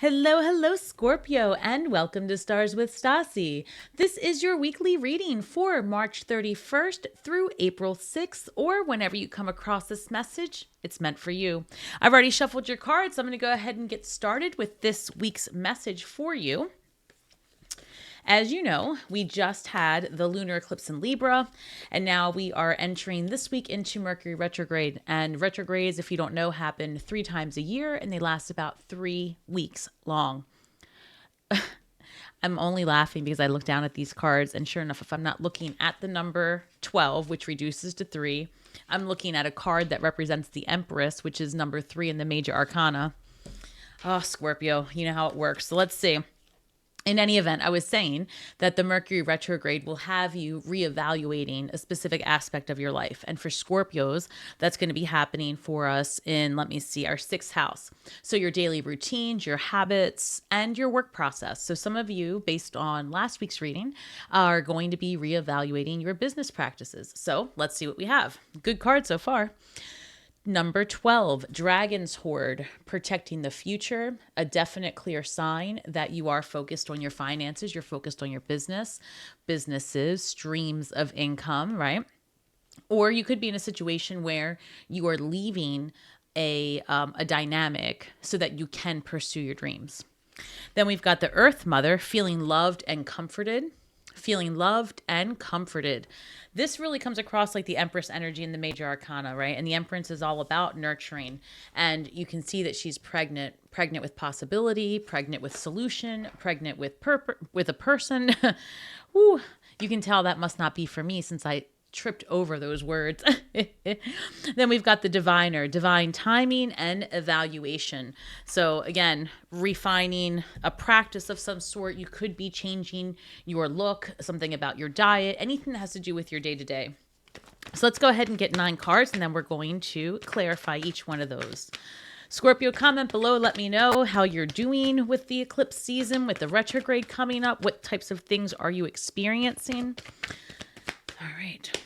Hello, hello, Scorpio, and welcome to Stars with Stasi. This is your weekly reading for March 31st through April 6th, or whenever you come across this message, it's meant for you. I've already shuffled your cards, so I'm going to go ahead and get started with this week's message for you. As you know, we just had the lunar eclipse in Libra, and now we are entering this week into Mercury retrograde. And retrogrades, if you don't know, happen 3 times a year, and they last about 3 weeks long. I'm only laughing because I look down at these cards, and sure enough, if I'm not looking at the number 12, which reduces to 3, I'm looking at a card that represents the Empress, which is number 3 in the major arcana. Oh, Scorpio, you know how it works. So let's see. In any event, I was saying that the Mercury retrograde will have you reevaluating a specific aspect of your life. And for Scorpios, that's going to be happening for us in, let me see, our 6th house. So your daily routines, your habits, and your work process. So some of you, based on last week's reading, are going to be reevaluating your business practices. So let's see what we have. Good card so far. Number 12, Dragon's Hoard, protecting the future, a definite clear sign that you are focused on your finances, you're focused on your businesses, streams of income, right? Or you could be in a situation where you are leaving a dynamic so that you can pursue your dreams. Then we've got the Earth Mother, feeling loved and comforted. Feeling loved and comforted. This really comes across like the Empress energy in the major arcana, right? And the Empress is all about nurturing. And you can see that she's pregnant with possibility, pregnant with solution, pregnant with a person. Ooh, you can tell that must not be for me since I tripped over those words. Then we've got the Diviner, divine timing and evaluation. So again, refining a practice of some sort. You could be changing your look, something about your diet, anything that has to do with your day-to-day. So let's go ahead and get 9 cards, and then we're going to clarify each one of those. Scorpio, comment below. Let me know how you're doing with the eclipse season, with the retrograde coming up. What types of things are you experiencing? All right.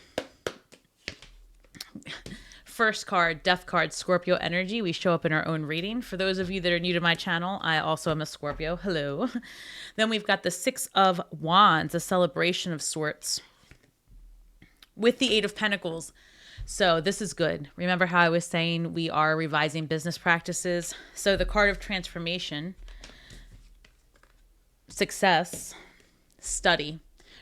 First card, Death card, Scorpio energy. We show up in our own reading. For those of you that are new to my channel, I also am a Scorpio. Hello. Then we've got the 6 of Wands, a celebration of sorts, with the 8 of Pentacles. So this is good. Remember how I was saying we are revising business practices? So the card of transformation, success, study.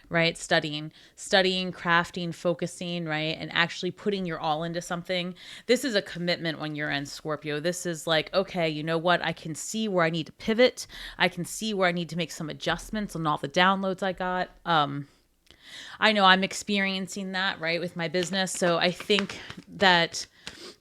Right? Studying, crafting, focusing, right? And actually putting your all into something. This is a commitment when you're in Scorpio. This is like, okay, you know what? I can see where I need to pivot. I can see where I need to make some adjustments on all the downloads I got. I know I'm experiencing that, right, with my business. So I think that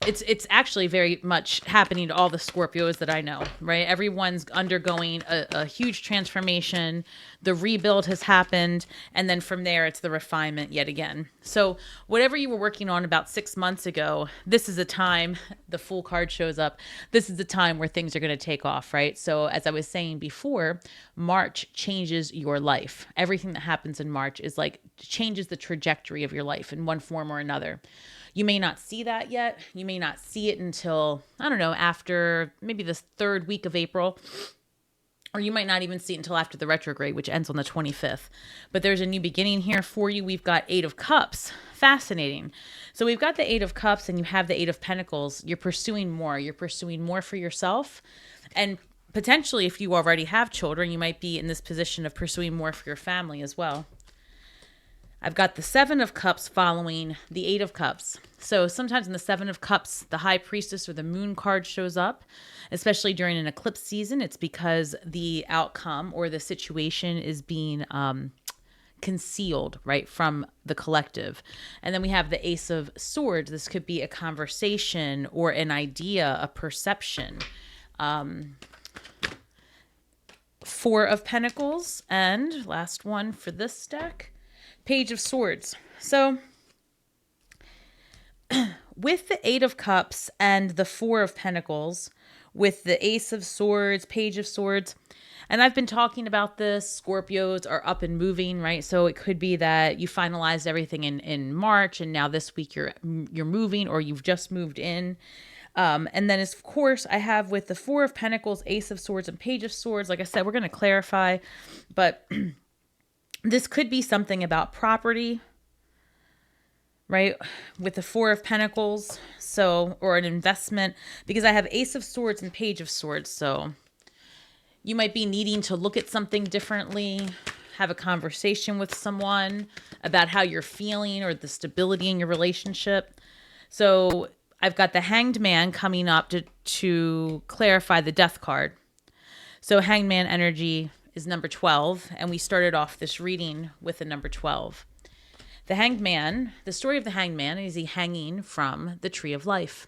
it's actually very much happening to all the Scorpios that I know, right? Everyone's undergoing a huge transformation. The rebuild has happened. And then from there, it's the refinement yet again. So whatever you were working on about 6 months ago, this is a time, the Fool card shows up. This is the time where things are going to take off, right? So as I was saying before, March changes your life. Everything that happens in March is like changes the trajectory of your life in one form or another. You may not see that yet. You may not see it until, I don't know, after maybe the 3rd week of April. Or you might not even see it until after the retrograde, which ends on the 25th. But there's a new beginning here for you. We've got 8 of Cups. Fascinating. So we've got the 8 of Cups and you have the 8 of Pentacles. You're pursuing more. You're pursuing more for yourself. And potentially, if you already have children, you might be in this position of pursuing more for your family as well. I've got the 7 of Cups following the 8 of Cups. So sometimes in the 7 of Cups, the High Priestess or the Moon card shows up, especially during an eclipse season. It's because the outcome or the situation is being concealed, right, from the collective. And then we have the Ace of Swords. This could be a conversation or an idea, a perception. 4 of Pentacles. And last one for this deck, Page of Swords. So with the 8 of Cups and the 4 of Pentacles, with the Ace of Swords, Page of Swords, and I've been talking about this, Scorpios are up and moving, right? So it could be that you finalized everything in March and now this week you're moving or you've just moved in. And then, of course, I have with the Four of Pentacles, Ace of Swords, and Page of Swords. Like I said, we're going to clarify, but this could be something about property, right? With the Four of Pentacles, so, or an investment, because I have Ace of Swords and Page of Swords. So you might be needing to look at something differently, have a conversation with someone about how you're feeling or the stability in your relationship. So I've got the Hanged Man coming up to clarify the Death card. So Hanged Man energy is number 12, and we started off this reading with the number 12. The Hanged Man, the story of the Hanged Man is he hanging from the tree of life.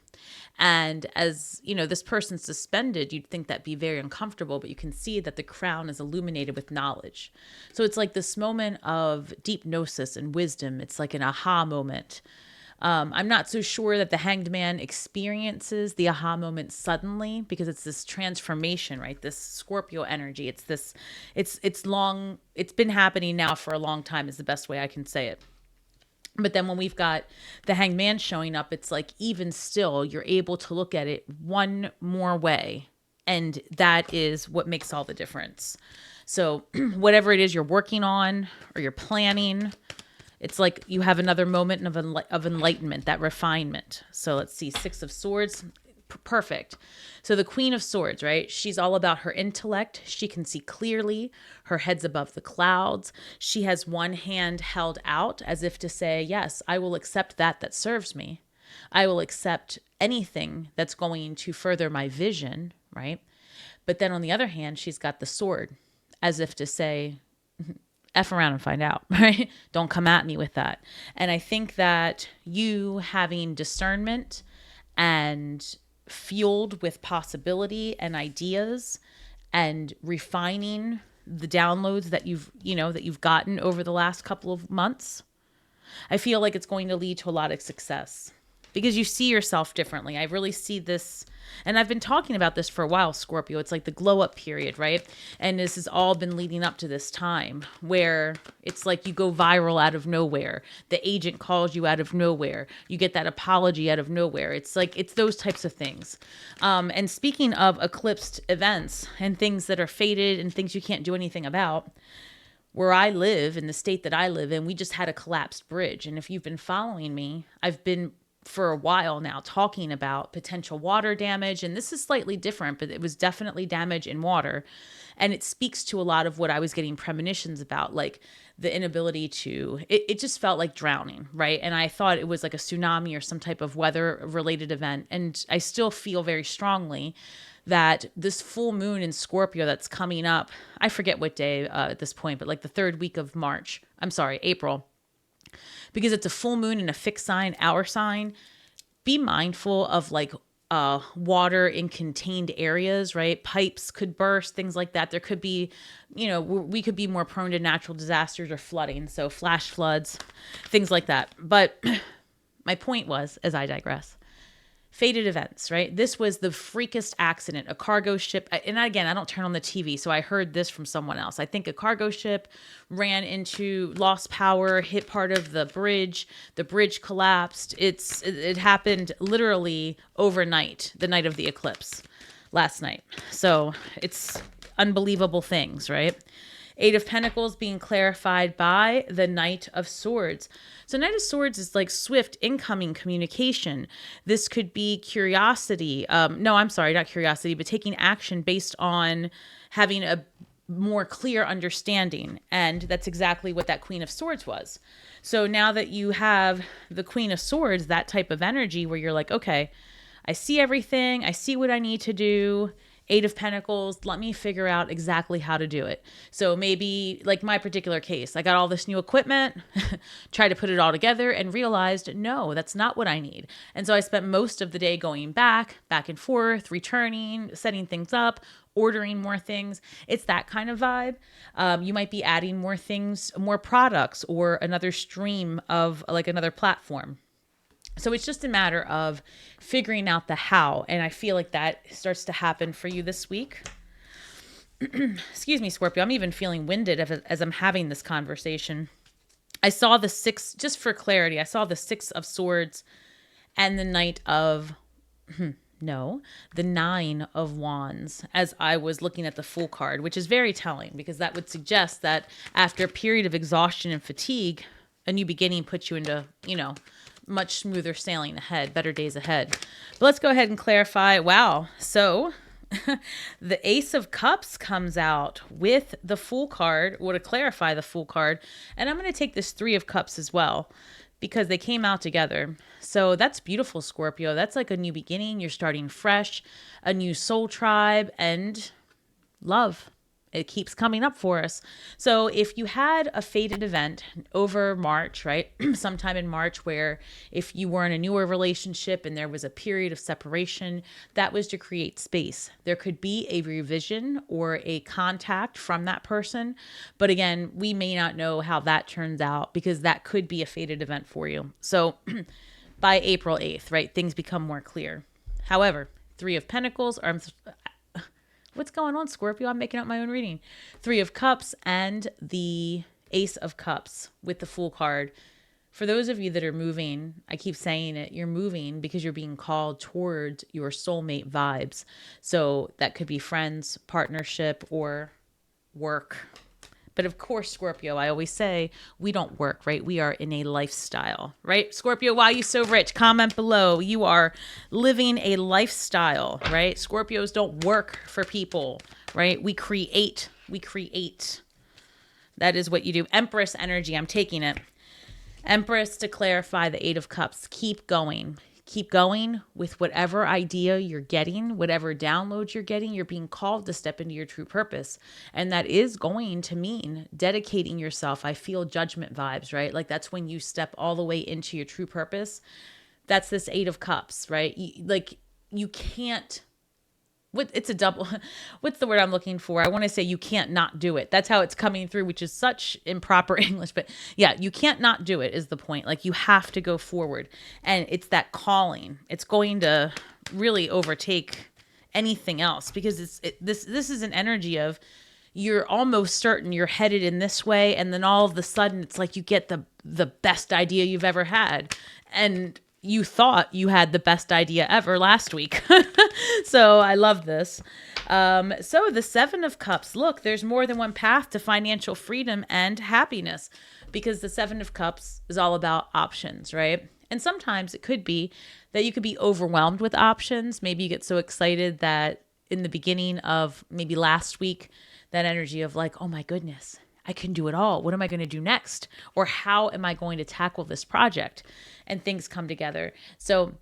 And as, you know, this person's suspended, you'd think that'd be very uncomfortable, but you can see that the crown is illuminated with knowledge. So it's like this moment of deep gnosis and wisdom. It's like an aha moment. I'm not so sure that the Hanged Man experiences the aha moment suddenly, because it's this transformation, right? This Scorpio energy. It's been happening now for a long time is the best way I can say it. But then when we've got the Hanged Man showing up, it's like even still, you're able to look at it one more way. And that is what makes all the difference. So whatever it is you're working on or you're planning, it's like you have another moment of enlightenment, that refinement. So let's see, Six of Swords. Perfect. So the Queen of Swords, right? She's all about her intellect. She can see clearly. Her head's above the clouds. She has one hand held out as if to say, yes, I will accept that serves me. I will accept anything that's going to further my vision, right? But then on the other hand, she's got the sword as if to say, F around and find out, right? Don't come at me with that. And I think that you having discernment and fueled with possibility and ideas and refining the downloads that you've gotten over the last couple of months, I feel like it's going to lead to a lot of success because you see yourself differently. I really see this, and I've been talking about this for a while, Scorpio. It's like the glow up period, right? And this has all been leading up to this time where it's like you go viral out of nowhere. The agent calls you out of nowhere. You get that apology out of nowhere. It's like, it's those types of things. And speaking of eclipsed events and things that are fated and things you can't do anything about, where I live, in the state that I live in, we just had a collapsed bridge. And if you've been following me, I've been for a while now talking about potential water damage. And this is slightly different, but it was definitely damage in water. And it speaks to a lot of what I was getting premonitions about, like the inability to, it just felt like drowning, right? And I thought it was like a tsunami or some type of weather related event. And I still feel very strongly that this full moon in Scorpio that's coming up, I forget what day at this point, but like the third week of April, because it's a full moon in a fixed sign, our sign. Be mindful of like water in contained areas, right? Pipes could burst, things like that. There could be, we could be more prone to natural disasters or flooding. So flash floods, things like that. But my point was, as I digress, fated events, right? This was the freakest accident, a cargo ship. And again, I don't turn on the TV, so I heard this from someone else. I think a cargo ship lost power, hit part of the bridge collapsed. It happened literally overnight, the night of the eclipse last night. So it's unbelievable things, right? Eight of Pentacles being clarified by the Knight of Swords. So Knight of Swords is like swift incoming communication. This could be curiosity. Not curiosity, but taking action based on having a more clear understanding. And that's exactly what that Queen of Swords was. So now that you have the Queen of Swords, that type of energy where you're like, okay, I see everything. I see what I need to do. Eight of Pentacles, let me figure out exactly how to do it. So maybe like my particular case, I got all this new equipment, tried to put it all together and realized, no, that's not what I need. And so I spent most of the day going back and forth, returning, setting things up, ordering more things. It's that kind of vibe. You might be adding more things, more products, or another stream of like another platform. So it's just a matter of figuring out the how. And I feel like that starts to happen for you this week. Excuse me, Scorpio. I'm even feeling winded as I'm having this conversation. I saw the six, just for clarity, I saw the Six of Swords and the Knight of No, the 9 of Wands, as I was looking at the Fool card, which is very telling because that would suggest that after a period of exhaustion and fatigue, a new beginning puts you into, much smoother sailing ahead, better days ahead. But let's go ahead and clarify. Wow. So the Ace of Cups comes out with the Fool card, or to clarify the Fool card. And I'm going to take this 3 of Cups as well, because they came out together. So that's beautiful, Scorpio. That's like a new beginning. You're starting fresh, a new soul tribe, and love. It keeps coming up for us. So if you had a fated event over March, right? Sometime in March, where if you were in a newer relationship and there was a period of separation, that was to create space. There could be a revision or a contact from that person. But again, we may not know how that turns out because that could be a fated event for you. So by April 8th, right, things become more clear. However, 3 of Pentacles, what's going on, Scorpio? I'm making up my own reading. 3 of Cups and the Ace of Cups with the Fool card. For those of you that are moving, I keep saying it, you're moving because you're being called towards your soulmate vibes. So that could be friends, partnership, or work. But of course, Scorpio, I always say we don't work, right? We are in a lifestyle, right? Scorpio, why are you so rich? Comment below. You are living a lifestyle, right? Scorpios don't work for people, right? We create. We create. That is what you do. Empress energy. I'm taking it. Empress, to clarify, the 8 of Cups. Keep going. Keep going with whatever idea you're getting, whatever downloads you're getting. You're being called to step into your true purpose. And that is going to mean dedicating yourself. I feel judgment vibes, right? Like that's when you step all the way into your true purpose. That's this 8 of Cups, right? You can't. It's a double. What's the word I'm looking for? I want to say you can't not do it. That's how it's coming through, which is such improper English. But yeah, you can't not do it is the point. Like you have to go forward. And it's that calling. It's going to really overtake anything else because this is an energy of you're almost certain you're headed in this way. And then all of a sudden it's like you get the best idea you've ever had. And you thought you had the best idea ever last week. So I love this. So the 7 of Cups, look, there's more than one path to financial freedom and happiness because the 7 of Cups is all about options, right? And sometimes it could be that you could be overwhelmed with options. Maybe you get so excited that in the beginning of maybe last week, that energy of like, oh my goodness, I can do it all. What am I going to do next? Or how am I going to tackle this project? And things come together. So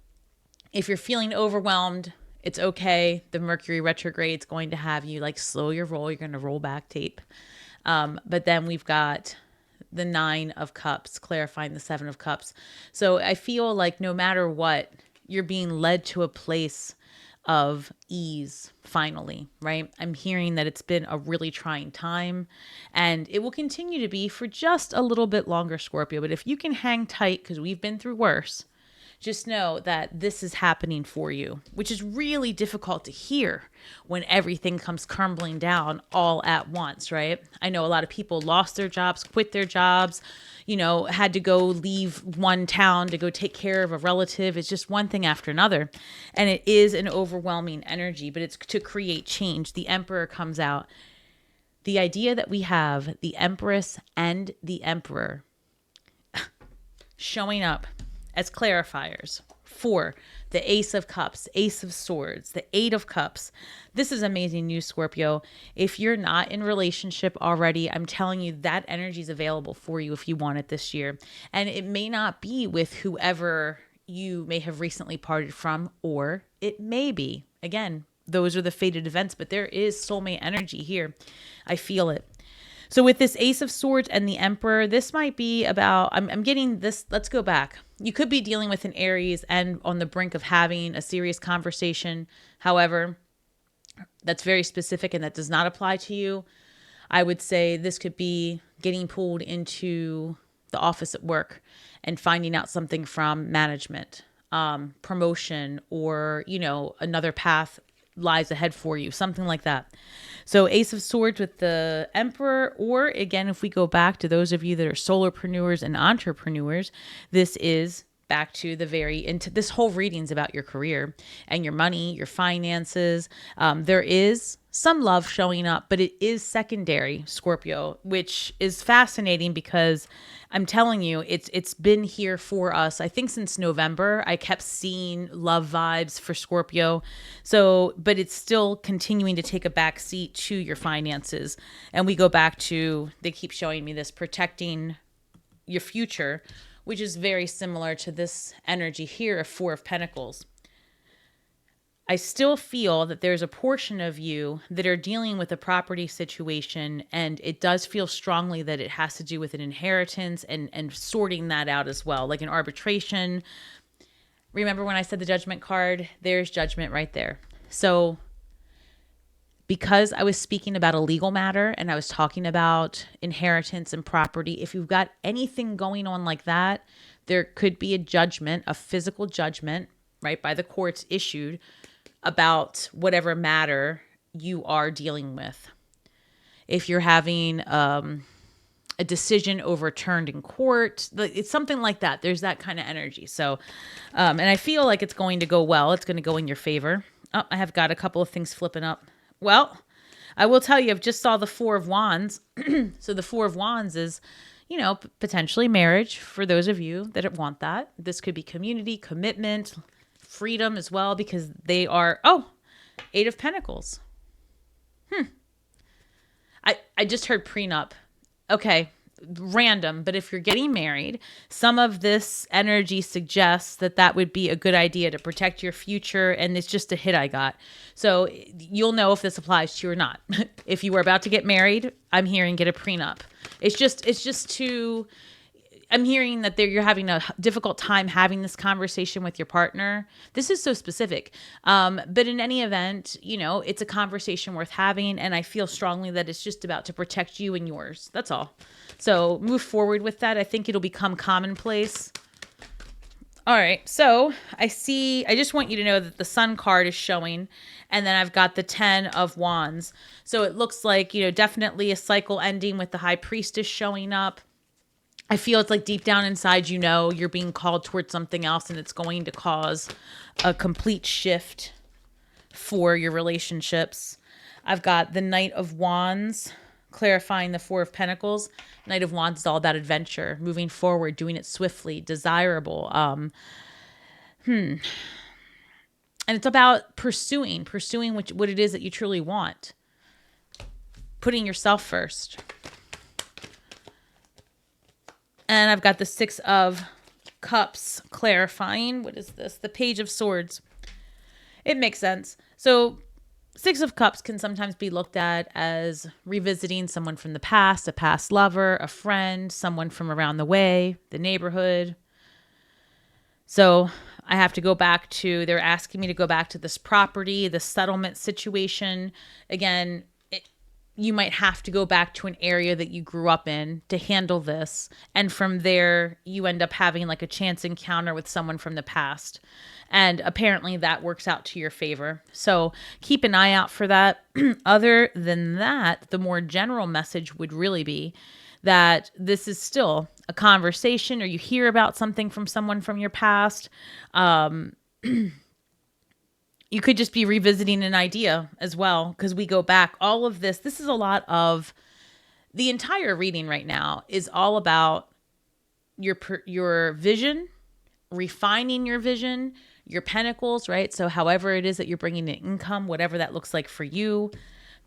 if you're feeling overwhelmed, it's okay. The Mercury retrograde is going to have you like slow your roll. You're going to roll back tape. But then we've got the 9 of Cups, clarifying the 7 of Cups. So I feel like no matter what, you're being led to a place of ease finally, right? I'm hearing that it's been a really trying time and it will continue to be for just a little bit longer, Scorpio. But if you can hang tight, because we've been through worse, just know that this is happening for you, which is really difficult to hear when everything comes crumbling down all at once, right? I know a lot of people lost their jobs, quit their jobs, had to go leave one town to go take care of a relative. It's just one thing after another. And it is an overwhelming energy, but it's to create change. The Emperor comes out. The idea that we have the Empress and the Emperor showing up as clarifiers for the Ace of Cups, Ace of Swords, the 8 of Cups. This is amazing news, Scorpio. If you're not in relationship already, I'm telling you that energy is available for you if you want it this year. And it may not be with whoever you may have recently parted from, or it may be. Again, those are the fated events, but there is soulmate energy here. I feel it. So with this Ace of Swords and the Emperor, this might be about, I'm getting this, let's go back. You could be dealing with an Aries and on the brink of having a serious conversation. However, that's very specific and that does not apply to you. I would say this could be getting pulled into the office at work and finding out something from management, promotion, or, another path lies ahead for you, something like that. So Ace of Swords with the Emperor, or again, if we go back to those of you that are solopreneurs and entrepreneurs, this is back to into this whole reading's about your career and your money, your finances. There is some love showing up, but it is secondary, Scorpio, which is fascinating because I'm telling you, it's been here for us. I think since November, I kept seeing love vibes for Scorpio. So, but it's still continuing to take a back seat to your finances. And we go back to, they keep showing me this protecting your future, which is very similar to this energy here of Four of Pentacles. I still feel that there's a portion of you that are dealing with a property situation, and it does feel strongly that it has to do with an inheritance and sorting that out as well, like an arbitration. Remember when I said the Judgment card? There's Judgment right there. So because I was speaking about a legal matter and I was talking about inheritance and property, if you've got anything going on like that, there could be a judgment, a physical judgment, right, by the courts issued about whatever matter you are dealing with. If you're having a decision overturned in court, it's something like that. There's that kind of energy. So, and I feel like it's going to go well. It's going to go in your favor. Oh, I have got a couple of things flipping up. Well, I will tell you, I've just saw the Four of Wands. So the Four of Wands is, you know, potentially marriage for those of you that want that. This could be community, commitment, freedom as well, because they are, Eight of Pentacles. I just heard prenup. Okay, random, but if you're getting married, some of this energy suggests that that would be a good idea to protect your future, and it's just a hit I got. So you'll know if this applies to you or not. If you were about to get married, I'm hearing get a prenup. It's just too... I'm hearing that you're having a difficult time having this conversation with your partner. This is so specific. But in any event, you know, it's a conversation worth having. And I feel strongly that it's just about to protect you and yours. That's all. So move forward with that. I think it'll become commonplace. All right. So I just want you to know that the Sun card is showing. And then I've got the 10 of Wands. So it looks like, you know, definitely a cycle ending with the High Priestess showing up. I feel it's like deep down inside, you know, you're being called towards something else, and it's going to cause a complete shift for your relationships. I've got the Knight of Wands clarifying the Four of Pentacles. Knight of Wands is all about adventure, moving forward, doing it swiftly, desirable. And it's about pursuing what it is that you truly want. Putting yourself first. And I've got the Six of Cups clarifying. What is this? The Page of Swords. It makes sense. So Six of Cups can sometimes be looked at as revisiting someone from the past, a past lover, a friend, someone from around the way, the neighborhood. So I have to go back to, they're asking me to go back to this property, the settlement situation. Again, you might have to go back to an area that you grew up in to handle this. And from there, you end up having like a chance encounter with someone from the past. And apparently that works out to your favor. So keep an eye out for that. Other than that, the more general message would really be that this is still a conversation, or you hear about something from someone from your past. You could just be revisiting an idea as well, because we go back. All of this is a lot of the entire reading right now is all about your vision, refining your vision, your pentacles, right? So however it is that you're bringing in income, whatever that looks like for you,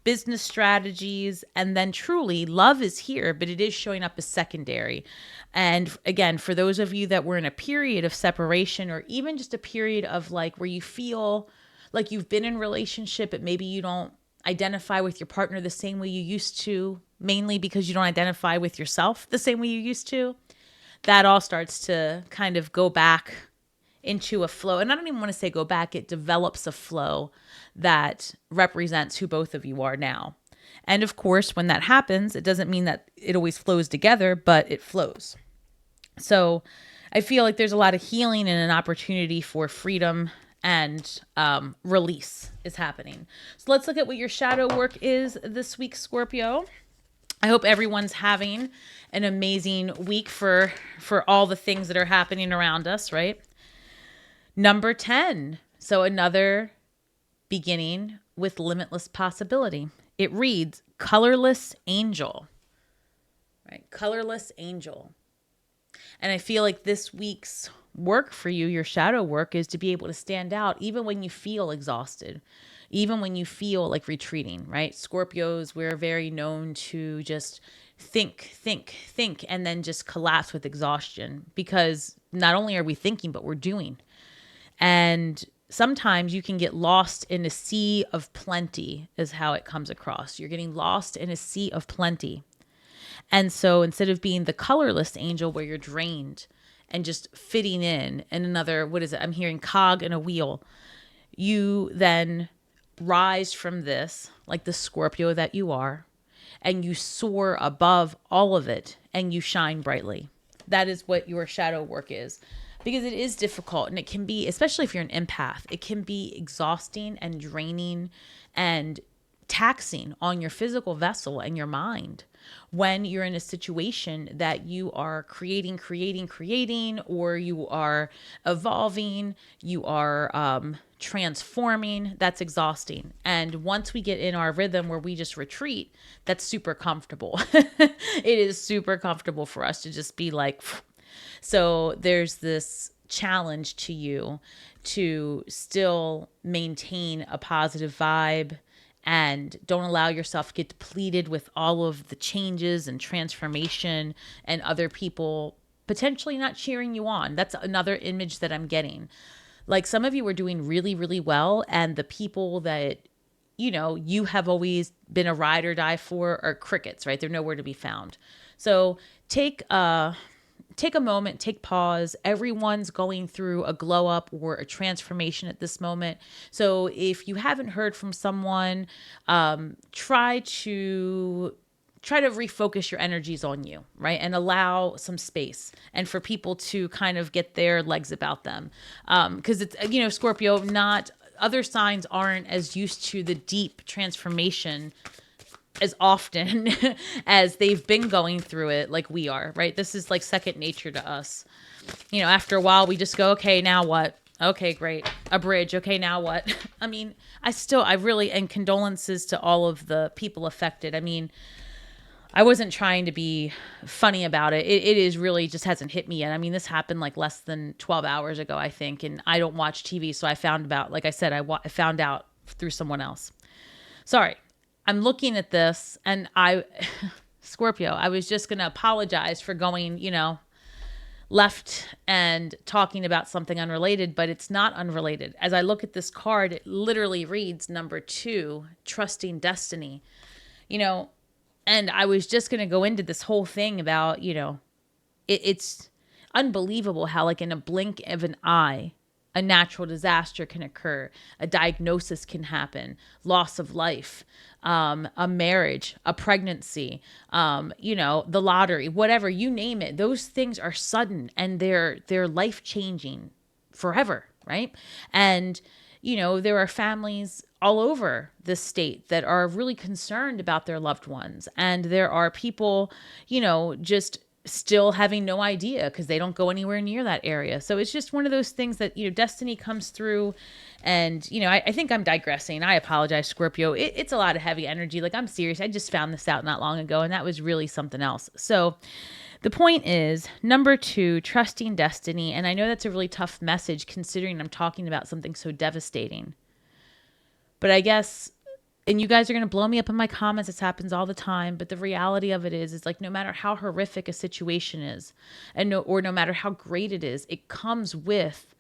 business strategies, and then truly love is here, but it is showing up as secondary. And again, for those of you that were in a period of separation, or even just a period of like where you feel like you've been in a relationship, but maybe you don't identify with your partner the same way you used to, mainly because you don't identify with yourself the same way you used to, that all starts to kind of go back into a flow. And I don't even want to say go back. It develops a flow that represents who both of you are now. And of course, when that happens, it doesn't mean that it always flows together, but it flows. So I feel like there's a lot of healing and an opportunity for freedom and release is happening. So let's look at what your shadow work is this week, Scorpio. I hope everyone's having an amazing week for all the things that are happening around us, right? Number 10. So another beginning with limitless possibility. It reads colorless angel, right? Colorless angel. And I feel like this week's work for you, your shadow work, is to be able to stand out even when you feel exhausted, even when you feel like retreating, right? Scorpios, we're very known to just think, and then just collapse with exhaustion, because not only are we thinking, but we're doing. And sometimes you can get lost in a sea of plenty, is how it comes across. You're getting lost in a sea of plenty. And so instead of being the colorless angel where you're drained and just fitting in another, what is it? I'm hearing cog in a wheel. You then rise from this like the Scorpio that you are, and you soar above all of it and you shine brightly. That is what your shadow work is. Because it is difficult, and it can be, especially if you're an empath, it can be exhausting and draining and taxing on your physical vessel and your mind when you're in a situation that you are creating, or you are evolving, you are transforming. That's exhausting. And once we get in our rhythm where we just retreat, that's super comfortable. It is super comfortable for us to just be like, so there's this challenge to you to still maintain a positive vibe and don't allow yourself to get depleted with all of the changes and transformation and other people potentially not cheering you on. That's another image that I'm getting. Like, some of you are doing really, really well, and the people that, you know, you have always been a ride or die for are crickets, right? They're nowhere to be found. So take a moment, take pause. Everyone's going through a glow up or a transformation at this moment. So if you haven't heard from someone, try to refocus your energies on you, right? And allow some space and for people to kind of get their legs about them. Because it's, you know, Scorpio, not other signs aren't as used to the deep transformation as often as they've been going through it like we are, right? This is like second nature to us. You know, after a while, we just go, okay, now what? Okay, great. A bridge. Okay, now what? I mean, I really, and condolences to all of the people affected. I mean, I wasn't trying to be funny about it. It is really just hasn't hit me yet. I mean, this happened like less than 12 hours ago, I think. And I don't watch TV. So I found about, like I said, I found out through someone else. Sorry. I'm looking at this and Scorpio, I was just going to apologize for going, you know, left and talking about something unrelated, but it's not unrelated. As I look at this card, it literally reads number 2, trusting destiny, you know, and I was just going to go into this whole thing about, you know, it's unbelievable how, like, in a blink of an eye, a natural disaster can occur, a diagnosis can happen, loss of life, a marriage, a pregnancy, you know, the lottery, whatever, you name it. Those things are sudden and they're life-changing forever, right? And, you know, there are families all over the state that are really concerned about their loved ones. And there are people, you know, just still having no idea because they don't go anywhere near that area. So it's just one of those things that, you know, destiny comes through. And, you know, I think I'm digressing. I apologize, Scorpio. It's a lot of heavy energy. Like, I'm serious. I just found this out not long ago, and that was really something else. So the point is, number 2, trusting destiny. And I know that's a really tough message considering I'm talking about something so devastating. But I guess, and you guys are going to blow me up in my comments. This happens all the time. But the reality of it is like, no matter how horrific a situation is, and no matter how great it is, it comes with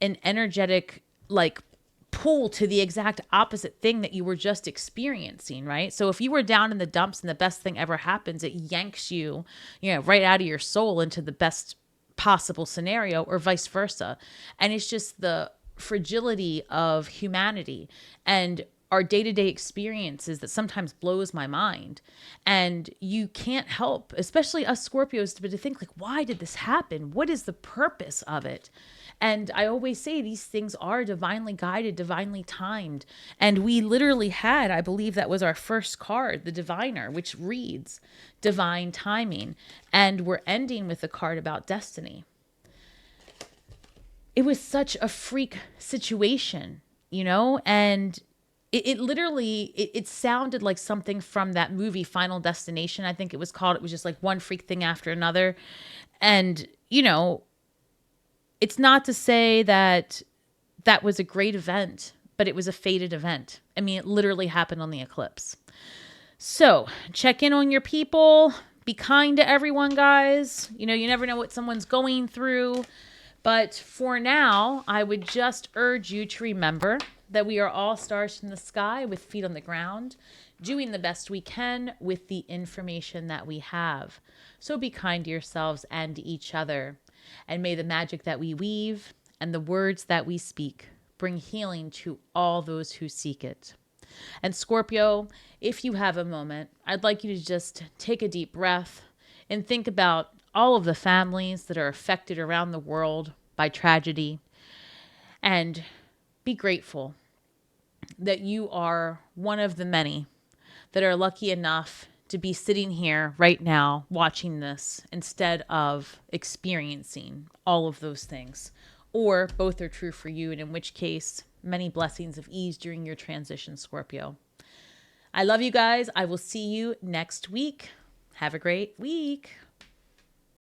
an energetic, like, pull to the exact opposite thing that you were just experiencing, right? So if you were down in the dumps and the best thing ever happens, it yanks you, you know, right out of your soul into the best possible scenario, or vice versa. And it's just the fragility of humanity and our day-to-day experiences that sometimes blows my mind. And you can't help, especially us Scorpios, but to think like, why did this happen? What is the purpose of it? And I always say these things are divinely guided, divinely timed. And we literally had, I believe that was our first card, the Diviner, which reads divine timing. And we're ending with a card about destiny. It was such a freak situation, and it literally, it sounded like something from that movie Final Destination, I think it was called. It was just like one freak thing after another. And, it's not to say that that was a great event, but it was a fated event. I mean, it literally happened on the eclipse. So check in on your people. Be kind to everyone, guys. You never know what someone's going through. But for now, I would just urge you to remember that we are all stars in the sky with feet on the ground, doing the best we can with the information that we have. So be kind to yourselves and to each other. And may the magic that we weave and the words that we speak bring healing to all those who seek it. And Scorpio, if you have a moment, I'd like you to just take a deep breath and think about all of the families that are affected around the world by tragedy, and be grateful that you are one of the many that are lucky enough to be sitting here right now watching this instead of experiencing all of those things. Or both are true for you, and in which case, many blessings of ease during your transition, Scorpio. I love you guys. I will see you next week. Have a great week.